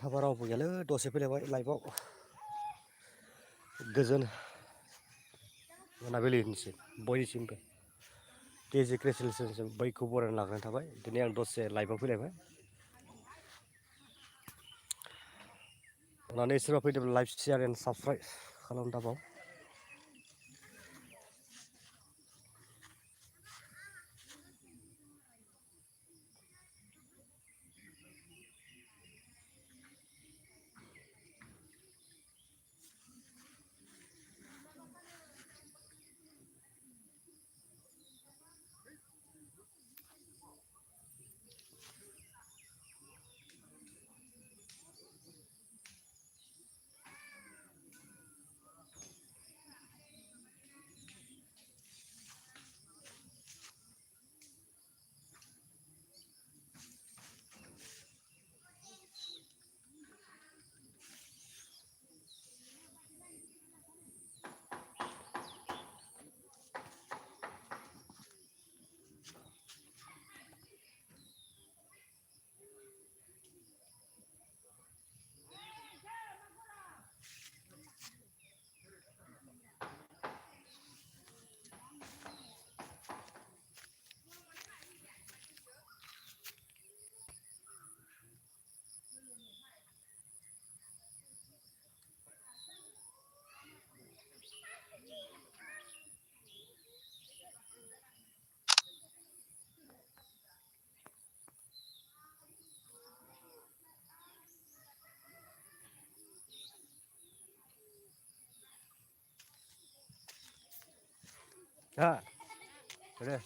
हाबा रावबो गैयालै दसे फैलायबाय लाइभआव गोजोन मोनाबिलिनिसिम बयनिसिमबो केजि क्रेसेलसिम बैखौ बरायना लाग्रोनाय थाबाय दिनै आं दसे लाइभआव फैलायबाय अननानै सोरबा फैदोंब्ला लाइभ शेयार एन्ड साबस्क्राइब खालामनो दाबाव हा दे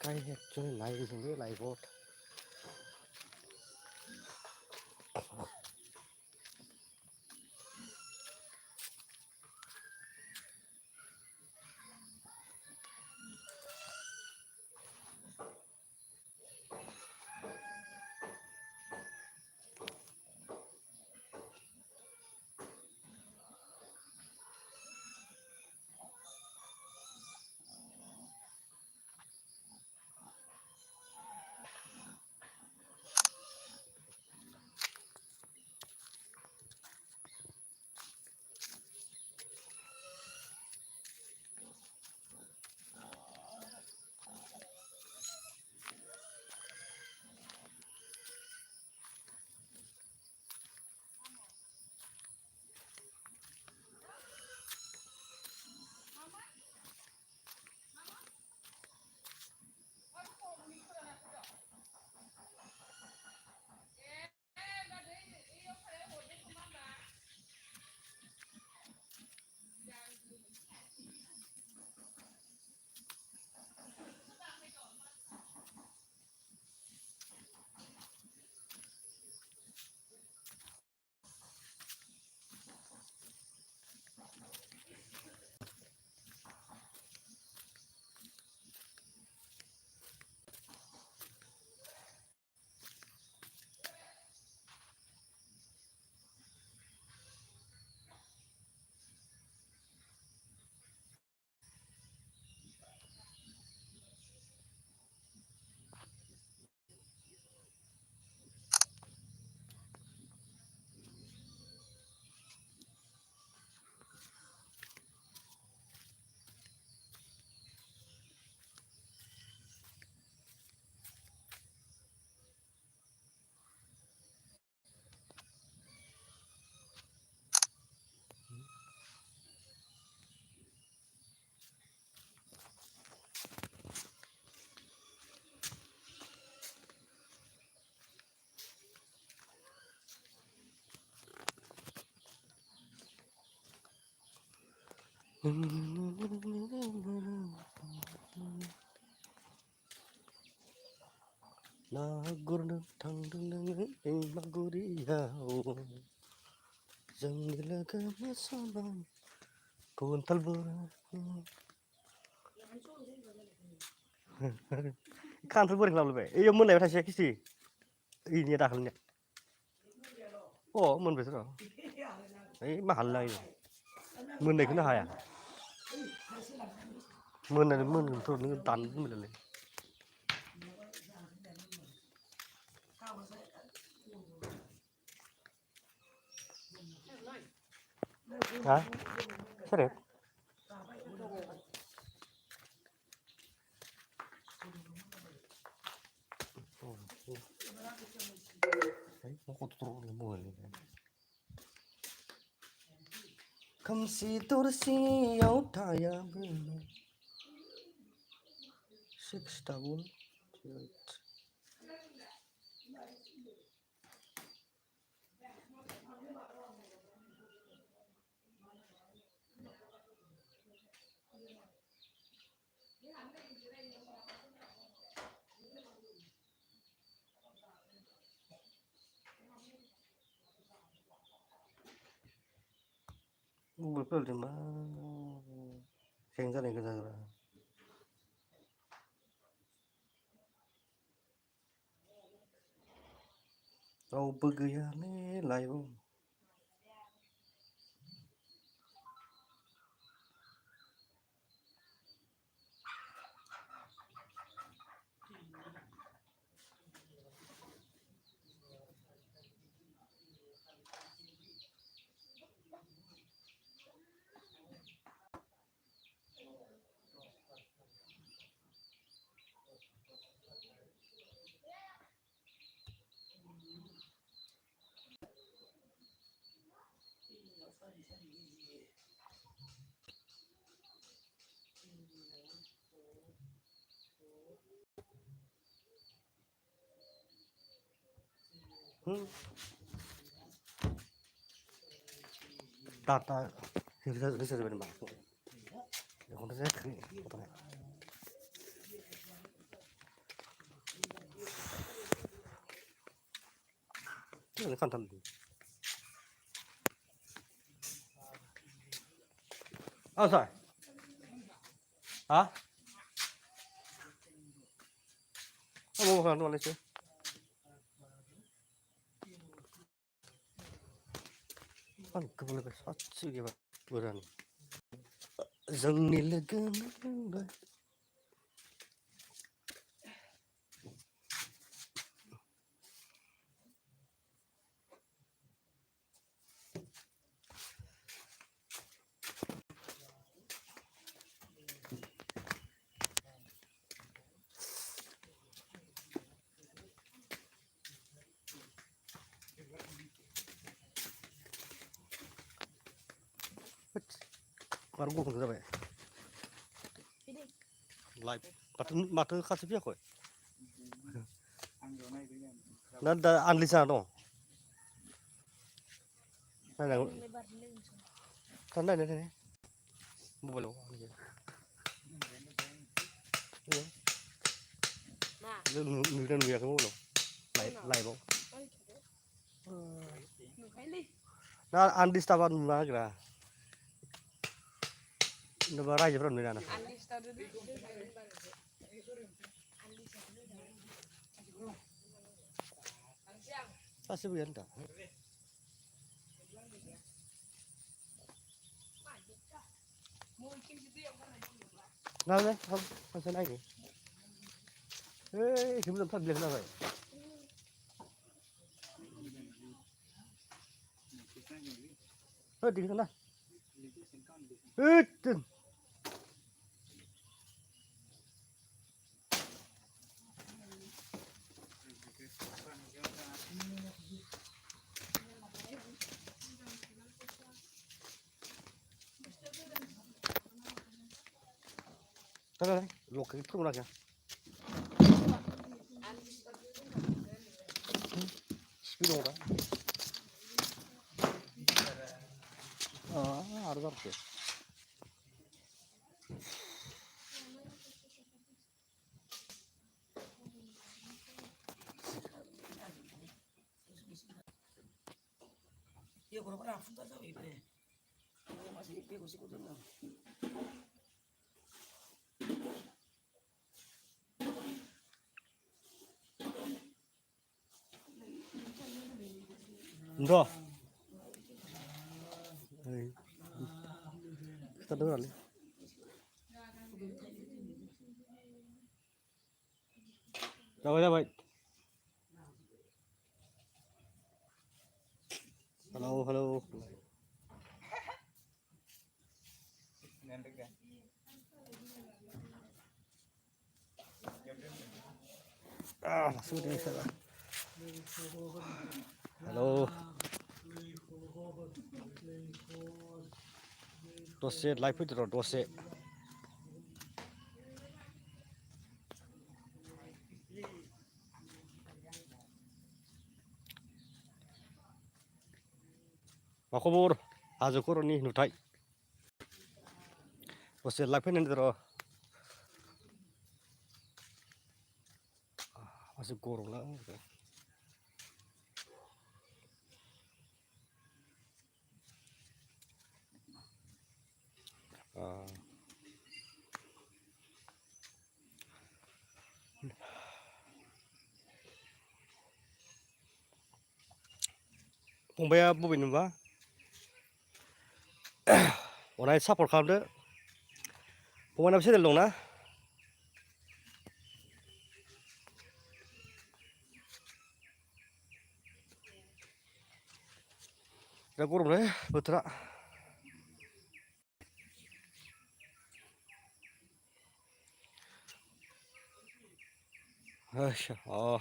काय ॲक्च्युली लाईव्ह लाईव्ह ना गुरनो थांदों नोङो मागुरियाव जोंनि लोगो मोसानाय खान्थाल बोराय लाबोबाय ओइयाव मोनलायबाय थाइसेया खिथि ओइनिया दाखालिनिया अ मोनबायथ' र' ओइ मा हालला इयो मोननायखौनो हाया मोननानै मोनगोनथ' नोङो दाननो दोनबायनालाय हा सोरो खोमसि दरसियाव थायाबो 6 double 8 मबाइलफोरजों मा हें जानाय गोजा रावबो गैयालै लाइभआव data bisa sebenarnya masuk ya kalau saya kering potongnya ini kan tadi oh say hah mau makan nulis sih kan keboleh saksi gitu berani जोंनि लोगो मोनबाय baru gua kenapa ya live mata kasih dia kok nah ada anlisa no nah kan ada nih mobile lo lu nulisan biar kamu lo live lo nah andis tawan mana kira Nggak raja bro nih anak. Pasti begini tak? Nggak deh, pasal lagi. Gimana tempat biasa apa? Di sana. Itu. Tara, lo que tú no hagas. Speed होगा. हाँ, आर बार के. Iya, kurang pernah futa sawi pe. Masih pe ko sikut na. Ndo. Kita dengar nih. Coba. Halo. Langsung di sana. Halo. Dose live itu dose. मा खबर हाजो खर'नि नुथाय दसे लाइफैनानै र' मासे गरमना फंबाया बबेनिबा अनाय सापर्ट खालामदो फंबायनाबो चेनेल दंना दा गरमलै बोथोरा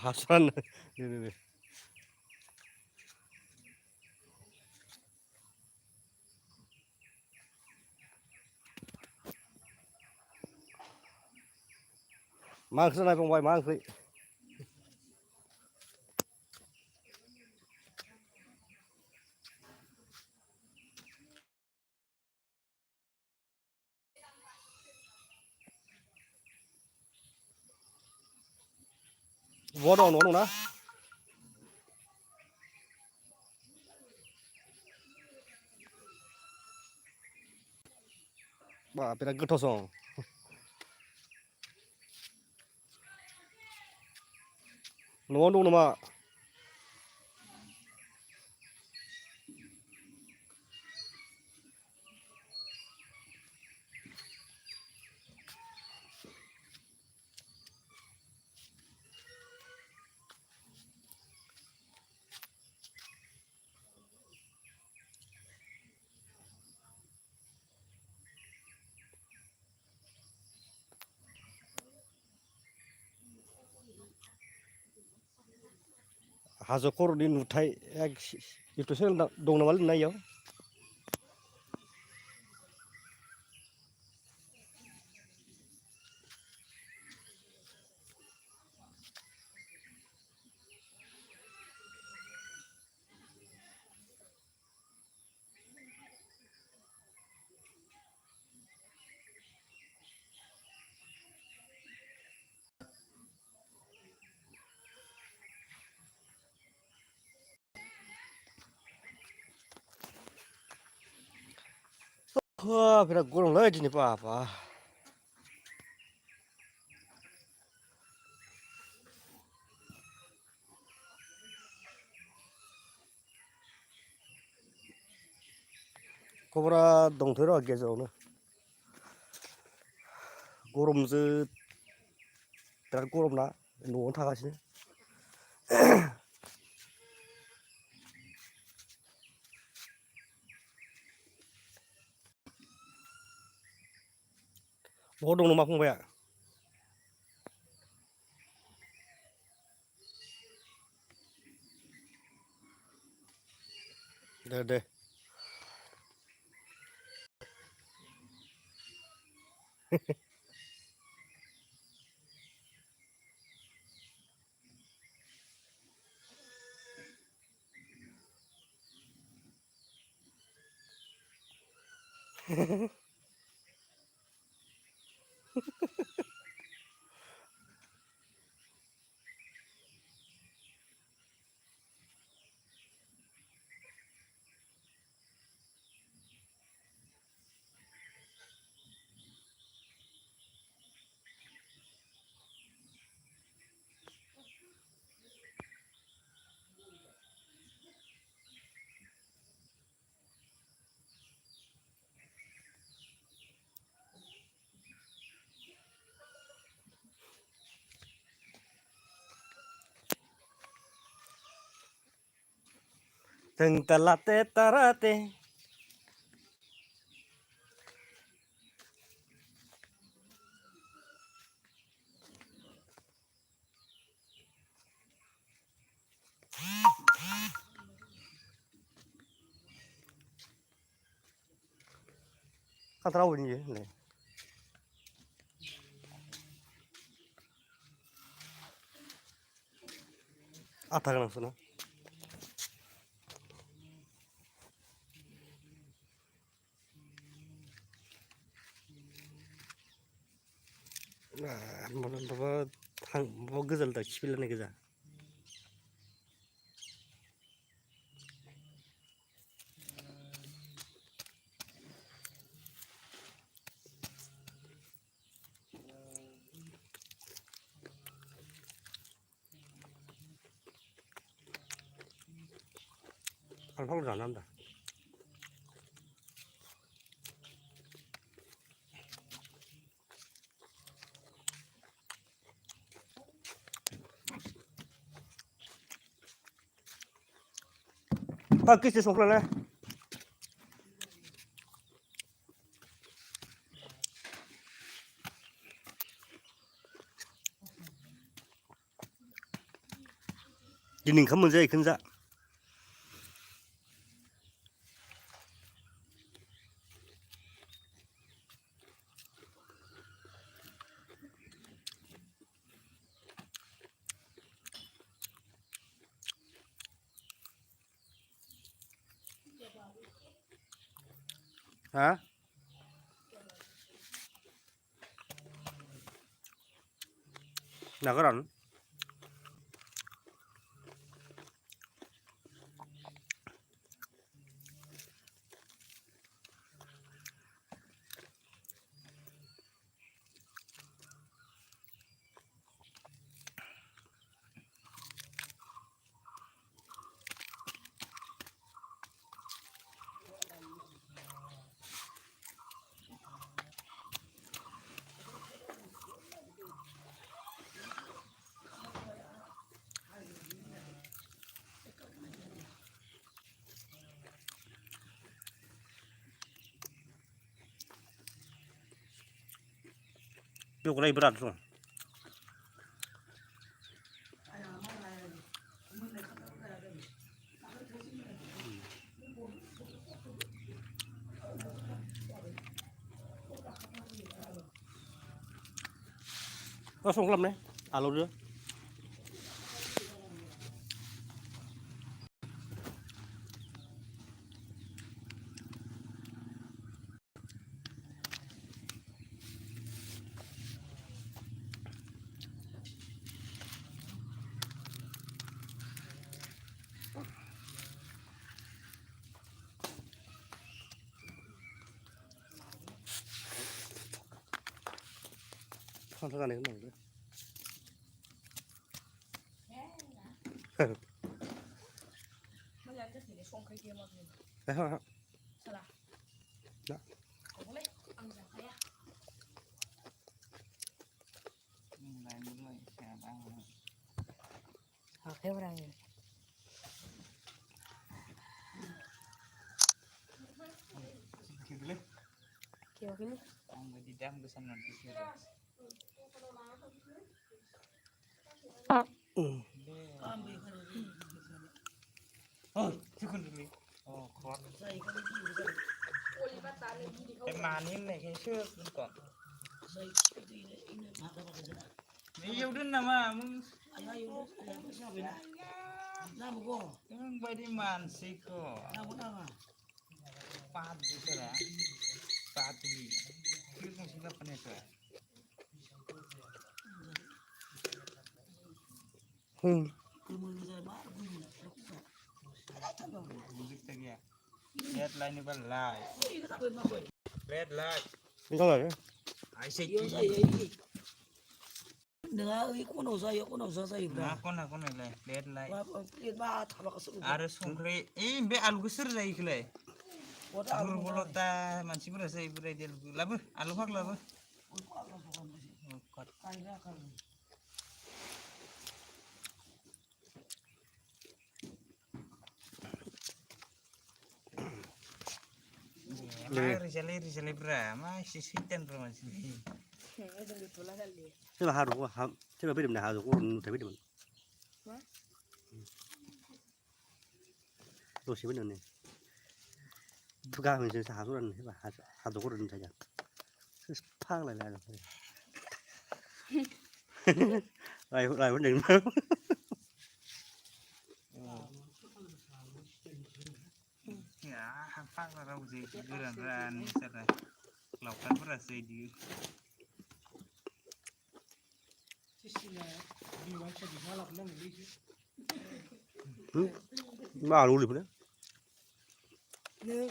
हासान दे मा ओंख्रि जानाय फंबाय मा ओंख्रि बहा दं न'आव दंना बा बिराद गोथाव सं न'आव दं नामा हाजो खर'नि नुथाय इउटुब चेनेल दं नामा लिरना इयाव wah birak gurung lagi nih apa खबरा दंथ'यो र' गेजेरावनो गरमजों बिराद गरम ना न'आवनो थागासिनो बहा दं नामा फंबाया दे Teng talate tarate. Kan tahu ini ya. Ada kan sana. Nah, mana bawa hang bawa gazal tak cipilan aja. Alfang dah nanda. Pakai sih songklan Dinding kamu saya ikan Hah? Nagaran? Yuk lagi berat tuh. Langsung lem nih, alur dia. Không thấy này cái này nữa. Đấy không? Đó. Oke, orang ini. Kira ini. Ang didam besan nanti sih. Oh, cukup dulu. Oh, kuat. Manin nih kayak sih bentar. Ini udah nama mung. Ayo, siapa ini? Nama gua. Emang badi man sih kok. Nama. Pat itu lah. Patuli. Kira kau sudah pernah tu. Musik lagi ya. Red line ni balai. Red light. Ini kalau ya. I say Yo saya ini. Dengar kuno saya Nah, kon lah. Red light. Lihat bah tabak kesuruh. Harus sungkri. Be alu gesir lagi kelai. Alu bolota mansi berasa ibu dia labu. Alu hak labu. Rizal bra, masih sitan bra masih. Thế mà hạt đúng không? Thế mà biết điểm nào hạt đúng không? Thấy biết điểm. Tôi chỉ biết điểm này. Thu ca mình sẽ hạt số lần, thế mà hạt đúng có lần thấy nhỉ? Phang lại rồi. Lại vẫn đỉnh mà. Ya, apa kalau sih geran misalnya, lakukan beras sih di. Mà luôn được đấy. Nương,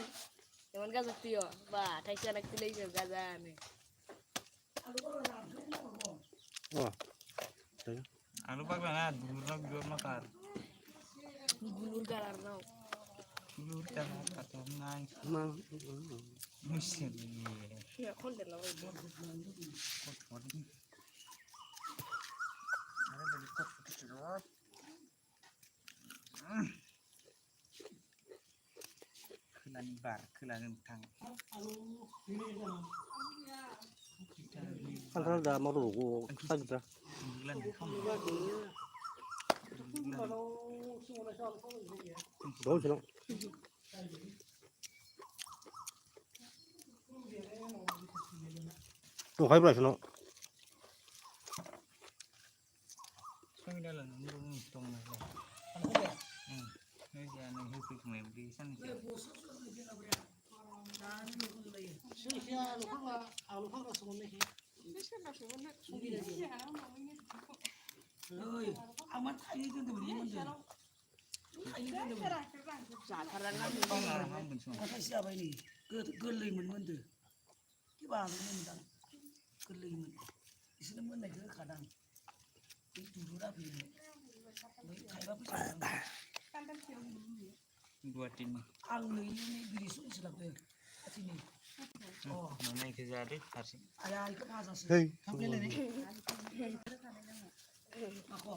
teman kan sakti yo, bah, thay xe nakti lagi ke Gaza nih. Đấy. Anu bagaimana? Dulu makar. Gulur galar nau. Dulu kan kata nang Mà musim. Ya konten lah. Ada dari kok kecil. Kelan tang. ăn sao đã mau đủ của sao được ra? Bulan không. Đó chứ nó. Tôi thấy bây giờ nó. Kami dah lalu nurun tong lah. Ni dia ni hupik ni di sana. ơi ông mắt thấy cái từ gì mình thấy cái từ Sasaran kan. Kau lah ham bensu. ông thấy siapa ini ke lên mình từ cái bà mình đang ke lên mình di sini mình này ke kadang itu dulu tapi thấy apa sih Buat ini. ang ini diri sulit silap deh sini oh Mana kejadi harus. ayah itu masa sih Hey. sampai lagi aku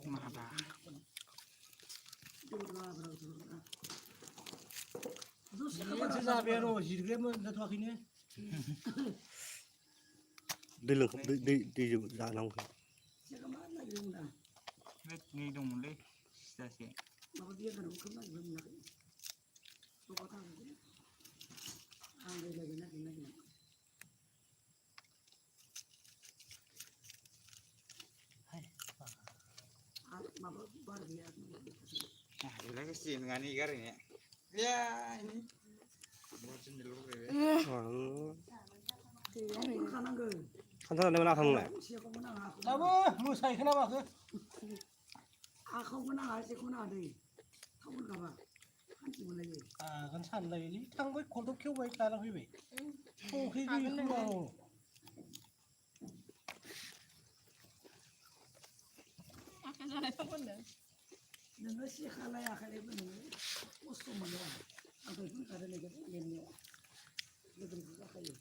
Mahaba. Đây là đi dùng dạ nông. Wait ni dong mulai. Stasi. Nah, ini sih ngani garing ya. Ya ini. Buat cenderung ya. Ăn sao đây mà không này? Apa? Mau saya kenapa ke? Aku kena ngasih kena deh. Kamu kenapa? Kan cuma lagi. Kan san lagi ni thang với con tóc kêu với ta là quý vị không khi gì không vào Nggak sih kalau ya kalau itu musuh mana? Atau itu ada lagi yang lebih juga kayak.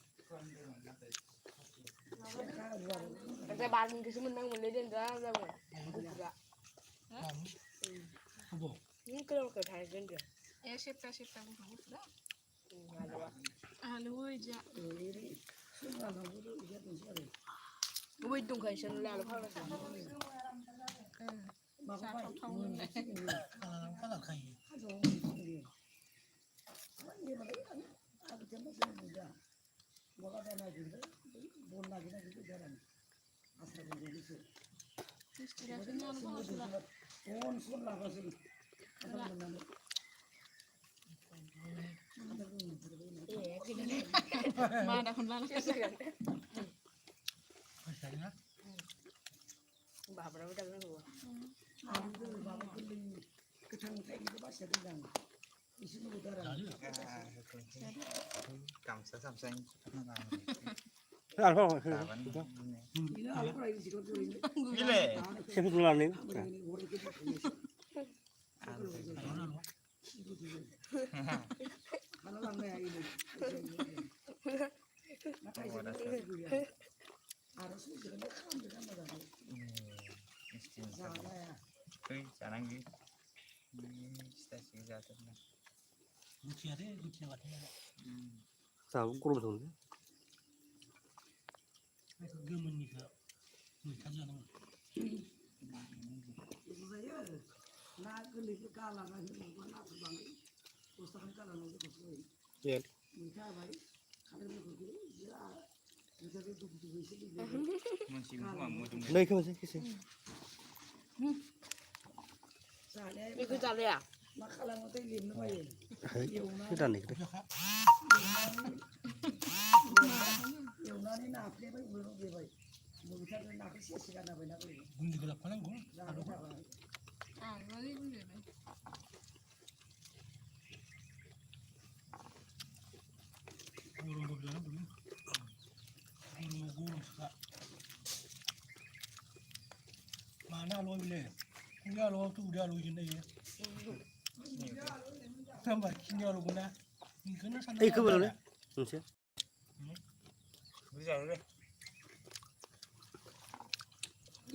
Kita bareng ke sini menang mulai dan dah dah mulai. Juga. Apa? Ini kalau ke thai kan dia. Ya siapa buka. Ada apa? Halo aja. Ini semua orang itu dia tuh siapa? Gue hitung kayak sana lalu kalau sama. Bapak Pak, Kalau kayak aku cuma saja. Bapak ada lagi, bon lagi itu jalan. Asal jadi itu. Istilahnya apa sudah? Bon sudah kasih. Iya, gini. Mana pun lalu. misalnya Bah berapa dah gua. Itu bapak beli ketang kayak gitu pas ya bilang. Di sini udara. Kamsa samsang. Ăn không? Kawan. Ini apa lagi sih kalau ini? Gile. Xem phim làm đi. Ini orang kita punya. Kalau lama ya ini. Makanya harus juga kan ada. Salah ya. Tapi sekarang gitu. जाथारना गुथिया दे गुथिया बाथाय जाहा गरम संनो गोमोननिखौ मैथा जानांगौ बेखौ जायो ना गोरलैखौ गालानानै होनांगौ नाथुर बानाय बस्थाखौ गालानांगौ बेखौ ए मैथा होबाय खारैफोरखौ जिरा मैथाखौ दुबु दुबु एसे दै मोनसे खोमा मोदोम नै खोमसे किसि जानाया बेखौ जालाया मा खालामोथाय लिरनो बायो गोदान निखौ एवनानै नाफ्लेबाय रुग्रोबाय मैथाखौ नाखौ सेसे गारना होबाय ना बोरै गुन्दैखौ लाफानांगौ जानो थाखाय आगोलनि बुंदों गरमबो जानांगौ गरमाव गरमखा मानो आलुआ बेलाय खिनि आलुआवथ' उदै आलु होजोबनो हायो होमबा खिनि आलुखौ ना बेखौनो ओइ सानना खोबोलावलै मोनसे बुरजालै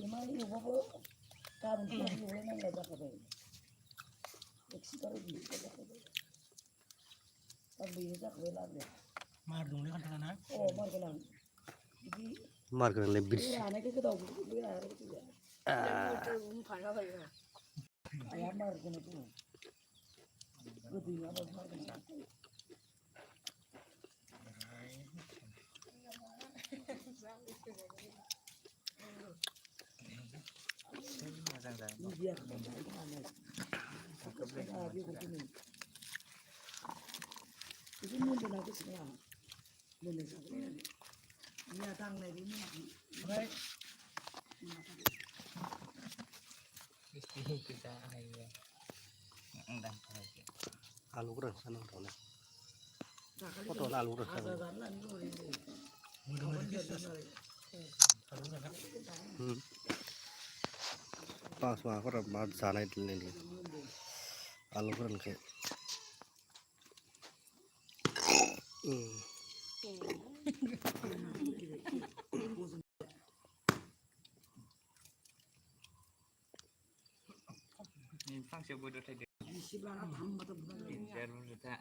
इमान एवबाबो गाबोन फुङाव एवलायनांलाय जाखाबाय एक्सिटार जाखाबाय गाबोन जाखाबाय लाबोया मार दंलै खान्थाला ना मार गोनां बिदि मार गोनांलाय बिरसि रानायखौ गोदाव बे रानायखौ गैया आया मार गोनां दङ गोदै नङाबाबो मार गोनां मोजां जायो बिदिया itu mundur lagi sekarang mundur sekarang ini datang lagi ini baik kita ayo enggak आलु गोरान सानांगौ थावना kali फट'आवनो आलु गोरान ada सानांगौ karena ini ini मोदोमनाय पास माबाफोरा मा जानाय लोंनायनि आलु गोरानखौ फांसेयाव बोदो थायदो di sebelah tambah tambah biar buta